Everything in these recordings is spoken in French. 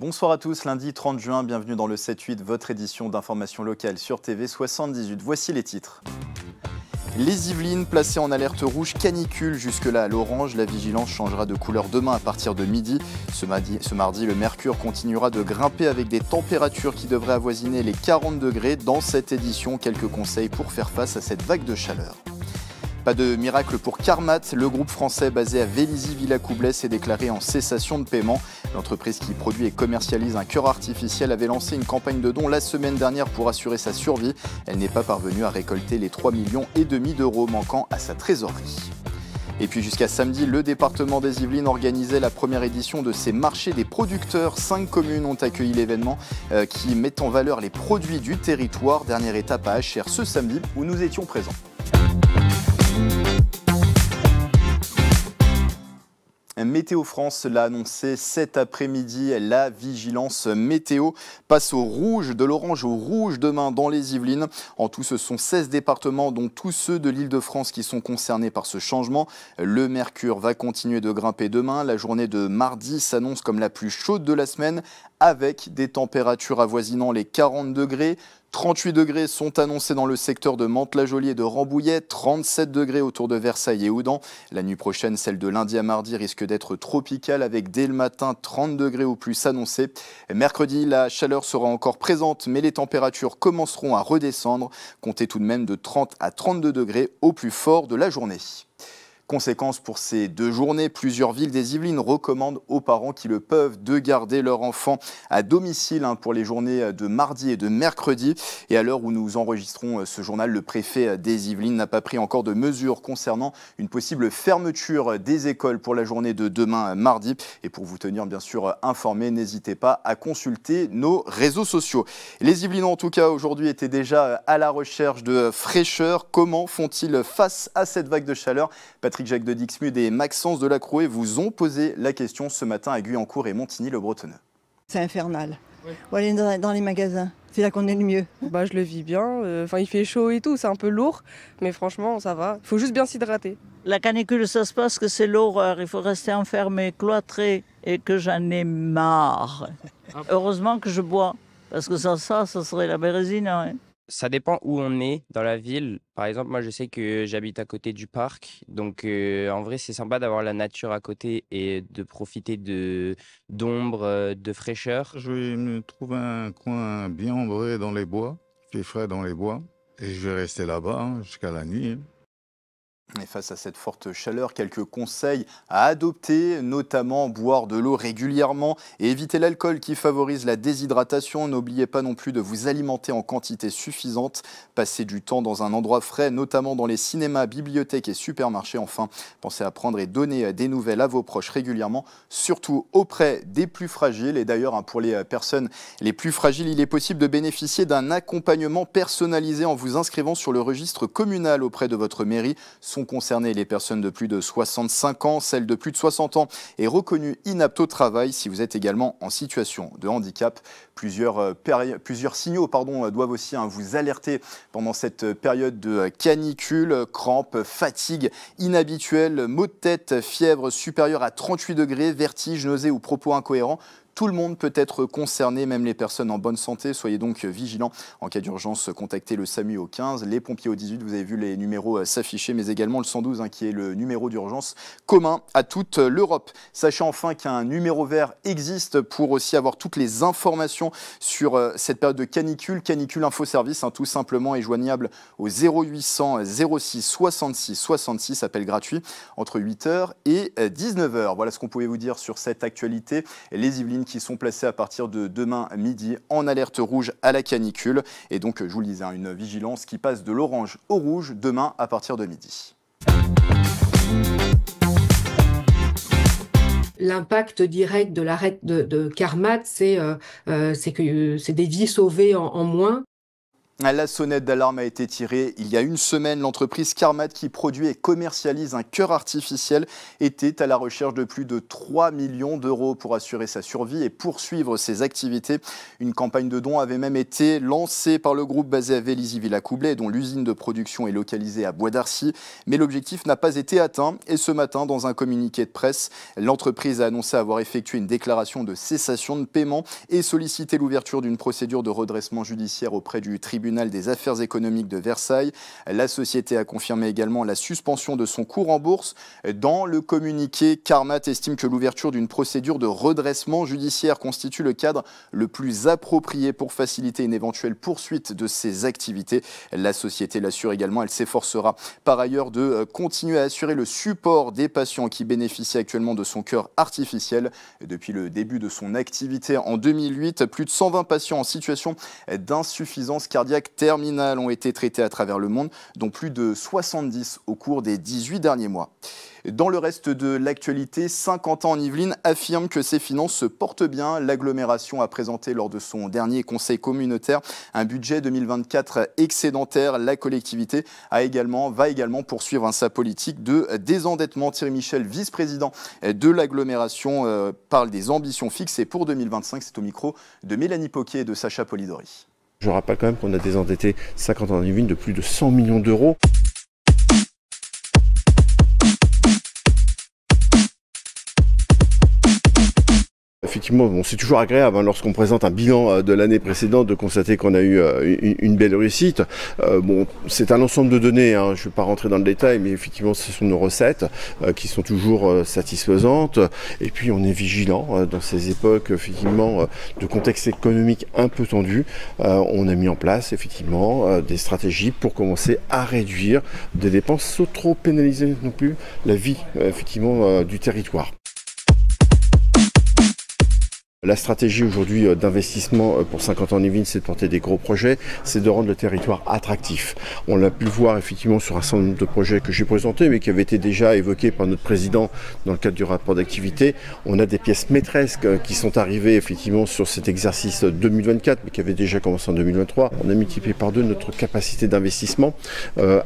Bonsoir à tous, lundi 30 juin, bienvenue dans le 7-8, votre édition d'information locale sur TV 78. Voici les titres. Les Yvelines placées en alerte rouge canicule jusque-là à l'orange. La vigilance changera de couleur demain à partir de midi. Ce mardi, le mercure continuera de grimper avec des températures qui devraient avoisiner les 40 degrés. Dans cette édition, quelques conseils pour faire face à cette vague de chaleur. Pas de miracle pour Carmat, le groupe français basé à Vélizy-Villacoublay s'est déclaré en cessation de paiement. L'entreprise qui produit et commercialise un cœur artificiel avait lancé une campagne de dons la semaine dernière pour assurer sa survie. Elle n'est pas parvenue à récolter les 3,5 millions d'euros manquant à sa trésorerie. Et puis jusqu'à samedi, le département des Yvelines organisait la première édition de ses marchés des producteurs. 5 communes ont accueilli l'événement qui met en valeur les produits du territoire. Dernière étape à Achères ce samedi où nous étions présents. Météo France l'a annoncé cet après-midi, la vigilance météo passe au rouge, de l'orange au rouge demain dans les Yvelines. En tout, ce sont 16 départements, dont tous ceux de l'Île-de-France qui sont concernés par ce changement. Le mercure va continuer de grimper demain. La journée de mardi s'annonce comme la plus chaude de la semaine, avec des températures avoisinant les 40 degrés. 38 degrés sont annoncés dans le secteur de Mantes-la-Jolie et de Rambouillet, 37 degrés autour de Versailles et Houdan. La nuit prochaine, celle de lundi à mardi, risque d'être tropicale avec dès le matin 30 degrés au plus annoncés. Mercredi, la chaleur sera encore présente, mais les températures commenceront à redescendre. Comptez tout de même de 30 à 32 degrés au plus fort de la journée. Conséquence pour ces 2 journées, plusieurs villes des Yvelines recommandent aux parents qui le peuvent de garder leur enfant à domicile pour les journées de mardi et de mercredi. Et à l'heure où nous enregistrons ce journal, le préfet des Yvelines n'a pas pris encore de mesures concernant une possible fermeture des écoles pour la journée de demain mardi. Et pour vous tenir bien sûr informés, n'hésitez pas à consulter nos réseaux sociaux. Les Yvelinois en tout cas aujourd'hui étaient déjà à la recherche de fraîcheur. Comment font-ils face à cette vague de chaleur ? Patrick Jacques de Dixmude et Maxence Delacroix vous ont posé la question ce matin à Guyancourt et Montigny-le-Bretonneux. C'est infernal. Oui. On va aller dans les magasins, c'est là qu'on est le mieux. Je le vis bien, il fait chaud et tout, c'est un peu lourd, mais franchement ça va. Il faut juste bien s'hydrater. La canicule, ça se passe que c'est l'horreur, il faut rester enfermé, cloîtré et que j'en ai marre. Heureusement que je bois, parce que ça serait la bérésine. Hein. Ça dépend où on est dans la ville. Par exemple, moi, je sais que j'habite à côté du parc. Donc, en vrai, c'est sympa d'avoir la nature à côté et de profiter d'ombre, de fraîcheur. Je vais me trouver un coin bien ombré dans les bois. Il fait frais dans les bois. Et je vais rester là-bas jusqu'à la nuit. Et face à cette forte chaleur, quelques conseils à adopter, notamment boire de l'eau régulièrement et éviter l'alcool qui favorise la déshydratation. N'oubliez pas non plus de vous alimenter en quantité suffisante. Passez du temps dans un endroit frais, notamment dans les cinémas, bibliothèques et supermarchés. Enfin, pensez à prendre et donner des nouvelles à vos proches régulièrement, surtout auprès des plus fragiles. Et d'ailleurs, pour les personnes les plus fragiles, il est possible de bénéficier d'un accompagnement personnalisé en vous inscrivant sur le registre communal auprès de votre mairie. Sont concernées les personnes de plus de 65 ans, celles de plus de 60 ans et reconnues inaptes au travail. Si vous êtes également en situation de handicap, plusieurs signaux doivent aussi vous alerter pendant cette période de canicule. Crampes, fatigue inhabituelle, maux de tête, fièvre supérieure à 38 degrés, vertige, nausées ou propos incohérents. Tout le monde peut être concerné, même les personnes en bonne santé. Soyez donc vigilants. En cas d'urgence, contactez le SAMU au 15, les pompiers au 18. Vous avez vu les numéros s'afficher, mais également le 112 qui est le numéro d'urgence commun à toute l'Europe. Sachez enfin qu'un numéro vert existe pour aussi avoir toutes les informations sur cette période de canicule. Canicule Info Service, tout simplement, est joignable au 0800 06 66 66, appel gratuit, entre 8h et 19h. Voilà ce qu'on pouvait vous dire sur cette actualité. Les Yvelines qui sont placés à partir de demain midi en alerte rouge à la canicule. Et donc, je vous le disais, une vigilance qui passe de l'orange au rouge demain à partir de midi. L'impact direct de l'arrêt de Carmat, c'est que c'est des vies sauvées en moins. La sonnette d'alarme a été tirée il y a une semaine. L'entreprise Carmat, qui produit et commercialise un cœur artificiel, était à la recherche de plus de 3 millions d'euros pour assurer sa survie et poursuivre ses activités. Une campagne de dons avait même été lancée par le groupe basé à Vélizy-Villacoublay, dont l'usine de production est localisée à Bois d'Arcy. Mais l'objectif n'a pas été atteint. Et ce matin, dans un communiqué de presse, l'entreprise a annoncé avoir effectué une déclaration de cessation de paiement et sollicité l'ouverture d'une procédure de redressement judiciaire auprès du tribunal des affaires économiques de Versailles. La société a confirmé également la suspension de son cours en bourse. Dans le communiqué, Carmat estime que l'ouverture d'une procédure de redressement judiciaire constitue le cadre le plus approprié pour faciliter une éventuelle poursuite de ses activités. La société l'assure également, elle s'efforcera par ailleurs de continuer à assurer le support des patients qui bénéficient actuellement de son cœur artificiel. Depuis le début de son activité en 2008, plus de 120 patients en situation d'insuffisance cardiaque terminales ont été traités à travers le monde, dont plus de 70 au cours des 18 derniers mois. Dans le reste de l'actualité, Saint-Quentin-en-Yvelines affirme que ses finances se portent bien. L'agglomération a présenté lors de son dernier conseil communautaire un budget 2024 excédentaire. La collectivité va également poursuivre sa politique de désendettement. Thierry Michel, vice-président de l'agglomération, parle des ambitions fixées pour 2025. C'est au micro de Mélanie Poquet et de Sacha Polidori. Je rappelle quand même qu'on a désendetté Saint-Quentin-en-Yvelines de plus de 100 millions d'euros. Effectivement, bon, c'est toujours agréable lorsqu'on présente un bilan de l'année précédente de constater qu'on a eu une belle réussite. Bon, c'est un ensemble de données, je ne vais pas rentrer dans le détail, mais effectivement ce sont nos recettes qui sont toujours satisfaisantes. Et puis on est vigilant dans ces époques effectivement de contexte économique un peu tendu. On a mis en place effectivement des stratégies pour commencer à réduire des dépenses sans trop pénaliser non plus la vie effectivement du territoire. La stratégie aujourd'hui d'investissement pour Saint-Quentin-en-Yvelines, c'est de porter des gros projets, c'est de rendre le territoire attractif. On l'a pu le voir effectivement sur un certain nombre de projets que j'ai présentés, mais qui avaient été déjà évoqués par notre président dans le cadre du rapport d'activité. On a des pièces maîtresses qui sont arrivées effectivement sur cet exercice 2024, mais qui avait déjà commencé en 2023. On a multiplié par 2 notre capacité d'investissement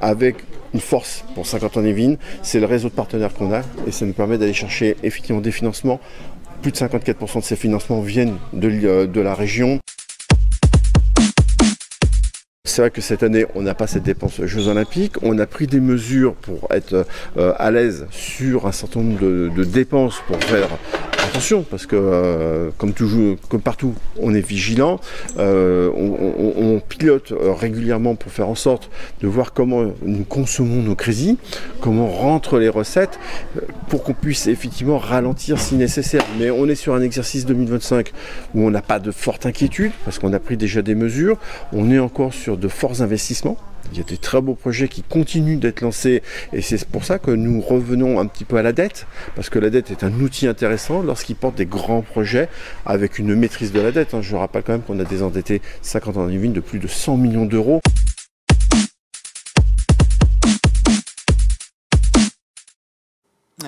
avec une force pour Saint-Quentin-en-Yvelines, c'est le réseau de partenaires qu'on a, et ça nous permet d'aller chercher effectivement des financements. Plus de 54% de ces financements viennent de la région. C'est vrai que cette année, on n'a pas cette dépense Jeux Olympiques. On a pris des mesures pour être à l'aise sur un certain nombre de dépenses pour faire attention, parce que comme toujours, comme partout, on est vigilant. On pilote régulièrement pour faire en sorte de voir comment nous consommons nos crédits, comment rentrent les recettes, pour qu'on puisse effectivement ralentir si nécessaire. Mais on est sur un exercice 2025 où on n'a pas de forte inquiétude, parce qu'on a pris déjà des mesures. On est encore sur de forts investissements. Il y a des très beaux projets qui continuent d'être lancés et c'est pour ça que nous revenons un petit peu à la dette, parce que la dette est un outil intéressant lorsqu'il porte des grands projets avec une maîtrise de la dette. Je rappelle quand même qu'on a désendetté Saint-Quentin-en-Yvelines de plus de 100 millions d'euros.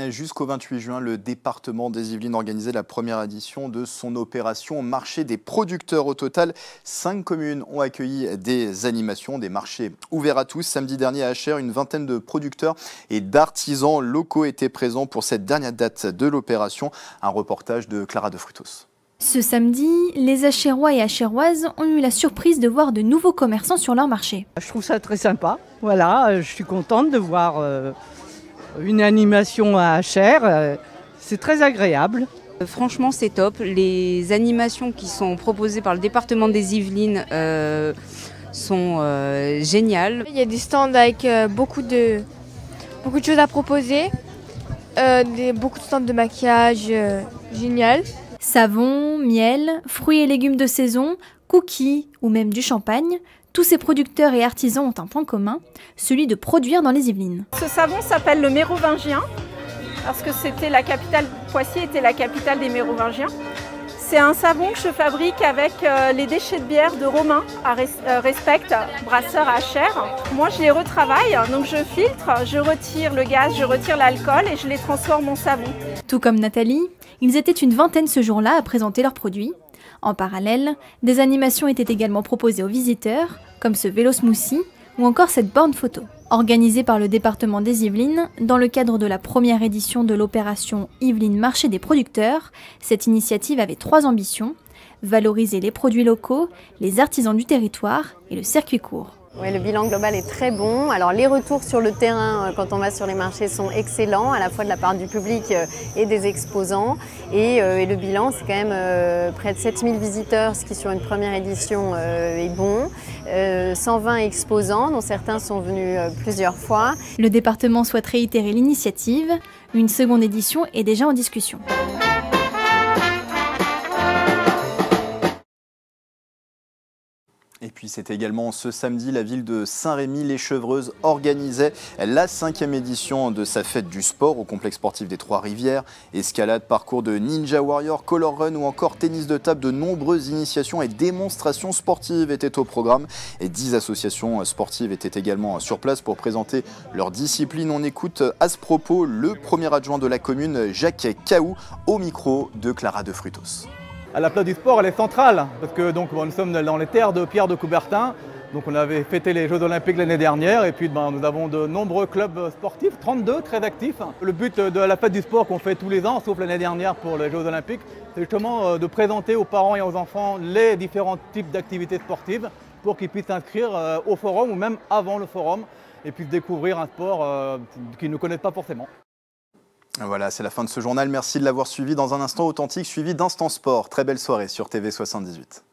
Jusqu'au 28 juin, le département des Yvelines organisait la première édition de son opération Marché des producteurs. Au total, 5 communes ont accueilli des animations, des marchés ouverts à tous. Samedi dernier à Achères, une vingtaine de producteurs et d'artisans locaux étaient présents pour cette dernière date de l'opération. Un reportage de Clara de Frutos. Ce samedi, les Achérois et Achéroises ont eu la surprise de voir de nouveaux commerçants sur leur marché. Je trouve ça très sympa. Voilà, je suis contente de voir une animation à Achères, c'est très agréable. Franchement, c'est top. Les animations qui sont proposées par le département des Yvelines sont géniales. Il y a des stands avec beaucoup de choses à proposer, beaucoup de stands de maquillage, génial. Savon, miel, fruits et légumes de saison, cookies ou même du champagne. Tous ces producteurs et artisans ont un point commun, celui de produire dans les Yvelines. Ce savon s'appelle le mérovingien, parce que Poissy était la capitale des Mérovingiens. C'est un savon que je fabrique avec les déchets de bière de Romain à Respect, brasseur à Achères. Moi, je les retravaille, donc je filtre, je retire le gaz, je retire l'alcool et je les transforme en savon. Tout comme Nathalie, ils étaient une vingtaine ce jour-là à présenter leurs produits. En parallèle, des animations étaient également proposées aux visiteurs, comme ce vélo smoothie ou encore cette borne photo. Organisée par le département des Yvelines, dans le cadre de la première édition de l'opération Yvelines Marché des producteurs, cette initiative avait 3 ambitions: valoriser les produits locaux, les artisans du territoire et le circuit court. Oui, le bilan global est très bon. Alors les retours sur le terrain quand on va sur les marchés sont excellents, à la fois de la part du public et des exposants. Et le bilan, c'est quand même près de 7000 visiteurs, ce qui sur une première édition est bon. 120 exposants, dont certains sont venus plusieurs fois. Le département souhaite réitérer l'initiative. Une seconde édition est déjà en discussion. Et puis c'était également ce samedi, la ville de Saint-Rémy-les-Chevreuses organisait la 5e édition de sa fête du sport au complexe sportif des Trois-Rivières. Escalade, parcours de Ninja Warrior, Color Run ou encore tennis de table, de nombreuses initiations et démonstrations sportives étaient au programme. Et 10 associations sportives étaient également sur place pour présenter leur discipline. On écoute à ce propos le premier adjoint de la commune, Jacques Caou, au micro de Clara de Frutos. La place du sport, elle est centrale, parce que nous sommes dans les terres de Pierre de Coubertin. Donc on avait fêté les Jeux Olympiques l'année dernière, et puis nous avons de nombreux clubs sportifs, 32 très actifs. Le but de la fête du sport qu'on fait tous les ans, sauf l'année dernière pour les Jeux Olympiques, c'est justement de présenter aux parents et aux enfants les différents types d'activités sportives pour qu'ils puissent s'inscrire au forum ou même avant le forum et puissent découvrir un sport qu'ils ne connaissent pas forcément. Voilà, c'est la fin de ce journal. Merci de l'avoir suivi. Dans un instant authentique, suivi d'Instant Sport. Très belle soirée sur TV78.